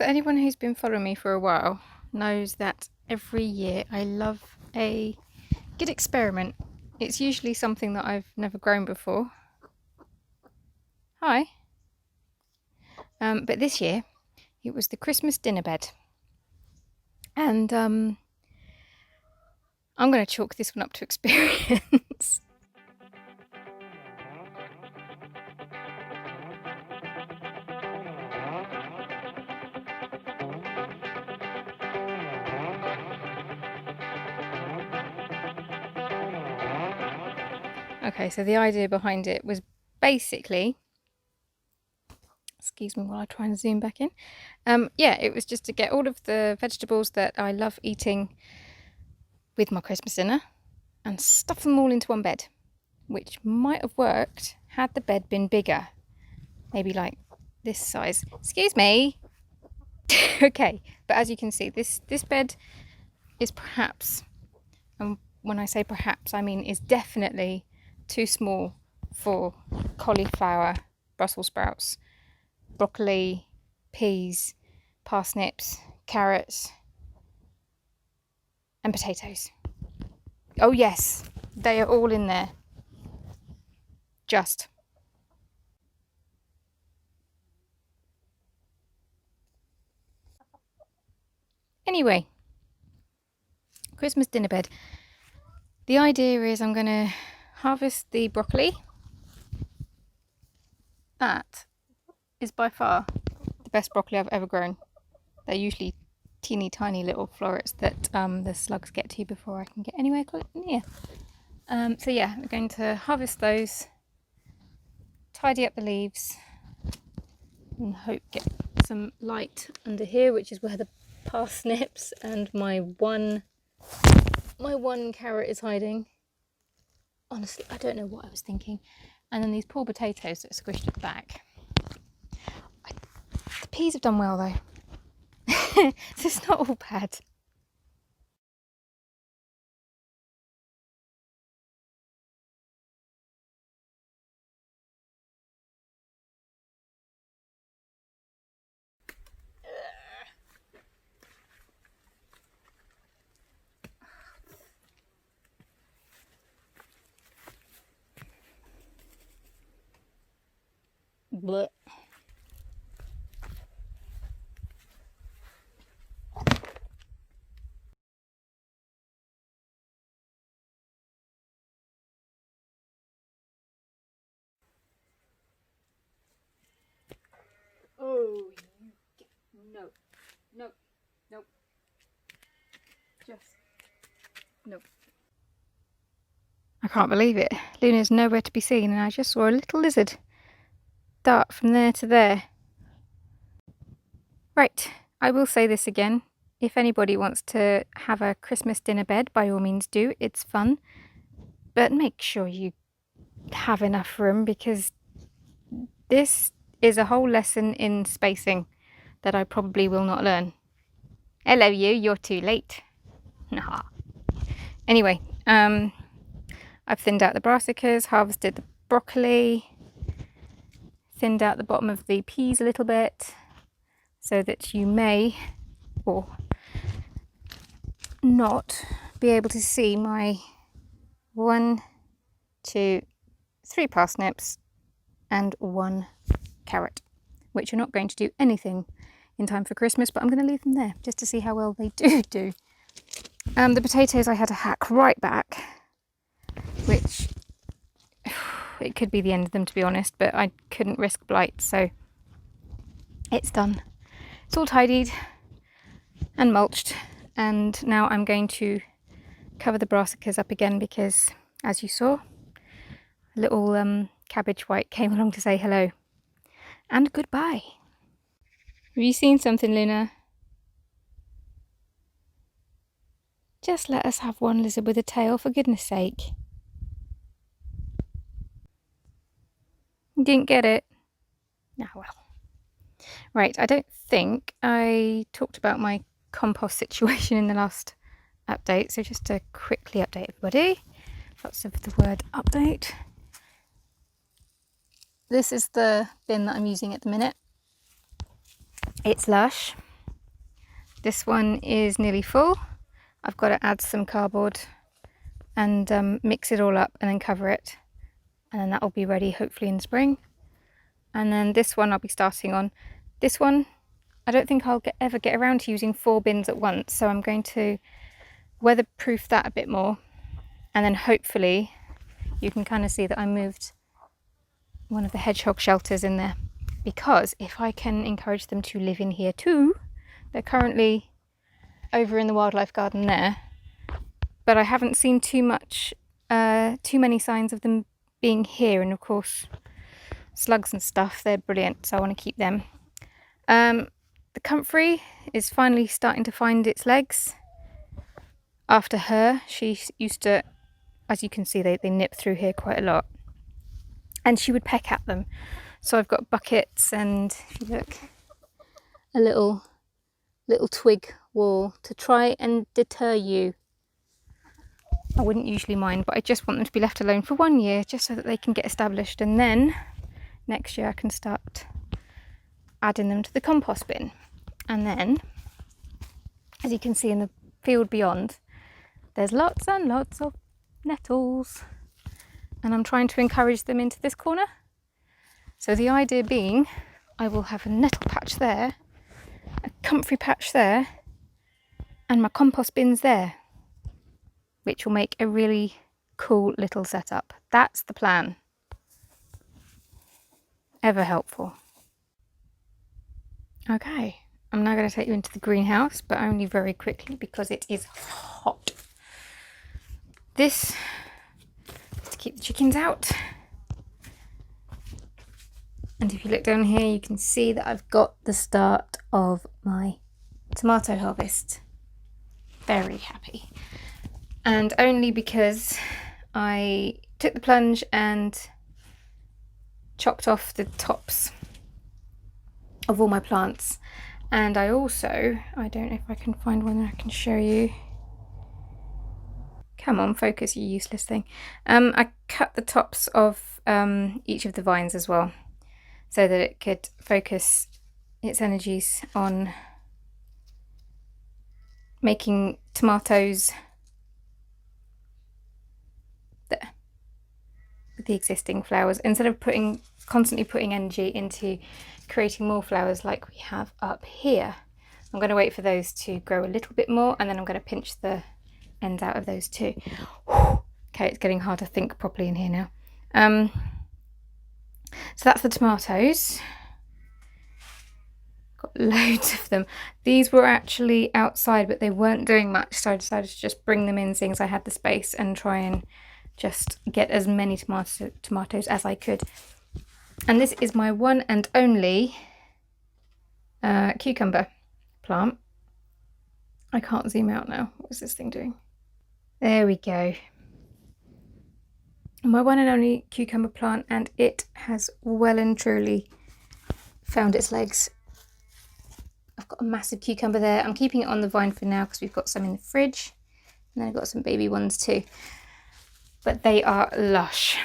For anyone who's been following me for a while knows that every year I love a good experiment. It's usually something that I've never grown before. Hi. But this year it was the Christmas dinner bed. And I'm going to chalk this one up to experience. Okay, so the idea behind it was basically, excuse me while I try and zoom back in. Yeah, it was just to get all of the vegetables that I love eating with my Christmas dinner and stuff them all into one bed, which might have worked had the bed been bigger, maybe like this size. Excuse me. Okay, but as you can see, this bed is perhaps, and when I say perhaps I mean is definitely too small for cauliflower, Brussels sprouts, broccoli, peas, parsnips, carrots and potatoes. Oh yes, they are all in there. Just. Anyway, Christmas dinner bed. The idea is I'm going to harvest the broccoli. That is by far the best broccoli I've ever grown. They're usually teeny tiny little florets that the slugs get to before I can get anywhere near. So yeah, we're going to harvest those, tidy up the leaves, and hope get some light under here, which is where the parsnips and my one carrot is hiding. Honestly, I don't know what I was thinking. And then these poor potatoes that are squished at the back. The peas have done well though. So it's not all bad. Blech. Oh, no, no, nope. Just nope. I can't believe it. Luna's nowhere to be seen, and I just saw a little lizard dart from there to there. Right, I will say this again. If anybody wants to have a Christmas dinner bed, by all means do. It's fun. But make sure you have enough room, because this is a whole lesson in spacing that I probably will not learn. Hello you're too late. Nah. Anyway, I've thinned out the brassicas, harvested the broccoli, thinned out the bottom of the peas a little bit so that you may or not be able to see my 1, 2, 3 parsnips and 1 carrot, which are not going to do anything in time for Christmas, but I'm going to leave them there just to see how well they do. The potatoes I had to hack right back, which it could be the end of them to be honest, but I couldn't risk blight, so it's done. It's all tidied and mulched, and now I'm going to cover the brassicas up again because, as you saw, a little cabbage white came along to say hello and goodbye. Have you seen something, Luna? Just let us have one lizard with a tail, for goodness sake. You didn't get it? Ah, well. Right, I don't think I talked about my compost situation in the last update, so just to quickly update everybody. Lots of the word update. This is the bin that I'm using at the minute. It's lush. This one is nearly full. I've got to add some cardboard and mix it all up and then cover it, and then that will be ready hopefully in spring. And then this one I'll be starting on. This one I don't think I'll ever get around to using 4 bins at once, so I'm going to weatherproof that a bit more, and then hopefully you can kind of see that I moved one of the hedgehog shelters in there, because if I can encourage them to live in here too. They're currently over in the wildlife garden there, but I haven't seen too many signs of them being here, and of course slugs and stuff, they're brilliant, so I want to keep them. The comfrey is finally starting to find its legs after her. She used to, as you can see, they nip through here quite a lot, and she would peck at them. So I've got buckets and, if you look, a little twig wall to try and deter you. I wouldn't usually mind, but I just want them to be left alone for 1 year, just so that they can get established, and then next year I can start adding them to the compost bin. And then, as you can see in the field beyond, there's lots and lots of nettles, and I'm trying to encourage them into this corner. So the idea being, I will have a nettle patch there, a comfrey patch there, and my compost bins there, which will make a really cool little setup. That's the plan. Ever helpful. Okay, I'm now going to take you into the greenhouse, but only very quickly because it is hot. This is to keep the chickens out. And if you look down here, you can see that I've got the start of my tomato harvest. Very happy. And only because I took the plunge and chopped off the tops of all my plants. And I also, I don't know if I can find one that I can show you. Come on, focus, you useless thing. I cut the tops of each of the vines as well, so that it could focus its energies on making tomatoes there with the existing flowers, instead of constantly putting energy into creating more flowers like we have up here. I'm going to wait for those to grow a little bit more, and then I'm going to pinch the ends out of those too. Okay, it's getting hard to think properly in here now. So that's the tomatoes. Got loads of them. These were actually outside, but they weren't doing much, so I decided to just bring them in, seeing as I had the space, and try and just get as many tomatoes as I could. And this is my one and only cucumber plant. I can't zoom out now. What is this thing doing? There we go. My one and only cucumber plant, and it has well and truly found its legs. I've got a massive cucumber there. I'm keeping it on the vine for now because we've got some in the fridge, and then I've got some baby ones too. But they are lush.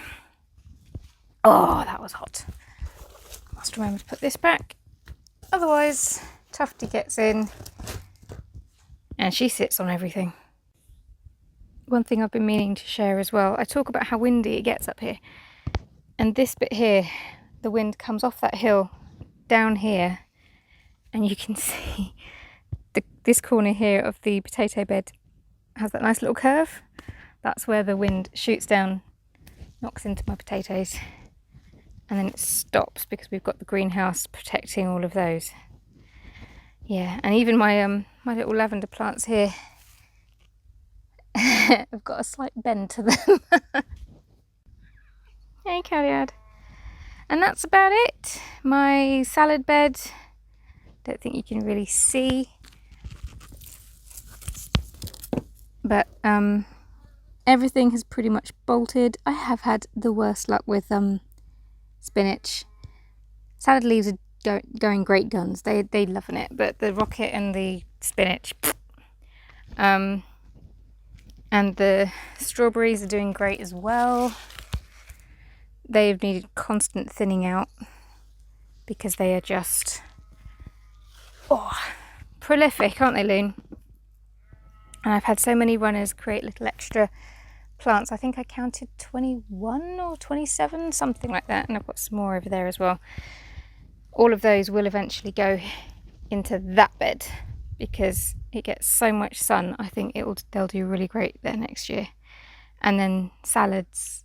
Oh, that was hot. I must remember to put this back. Otherwise, Tufty gets in and she sits on everything. One thing I've been meaning to share as well, I talk about how windy it gets up here. And this bit here, the wind comes off that hill down here, and you can see this corner here of the potato bed has that nice little curve. That's where the wind shoots down, knocks into my potatoes, and then it stops because we've got the greenhouse protecting all of those. Yeah, and even my my little lavender plants here, I've got a slight bend to them. Hey, Calliad. And that's about it. My salad bed, don't think you can really see, but everything has pretty much bolted. I have had the worst luck with spinach. Salad leaves are going great guns. They're loving it, but the rocket and the spinach, and the strawberries are doing great as well. They've needed constant thinning out because they are just prolific, aren't they, Loon? And I've had so many runners create little extra plants. I think I counted 21 or 27, something like that, and I've got some more over there as well. All of those will eventually go into that bed because it gets so much sun. I think they'll do really great there next year. And then salads,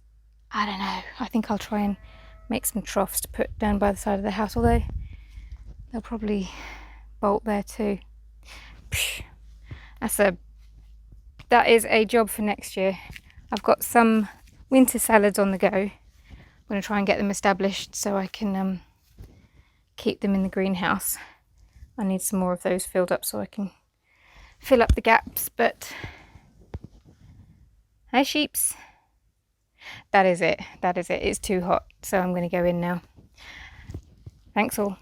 I don't know, I think I'll try and make some troughs to put down by the side of the house, although they'll probably bolt there too. That is a job for next year. I've got some winter salads on the go. I'm going to try and get them established so I can keep them in the greenhouse. I need some more of those filled up so I can fill up the gaps. But hi sheeps. That is it. It's too hot, so I'm going to go in now. Thanks all.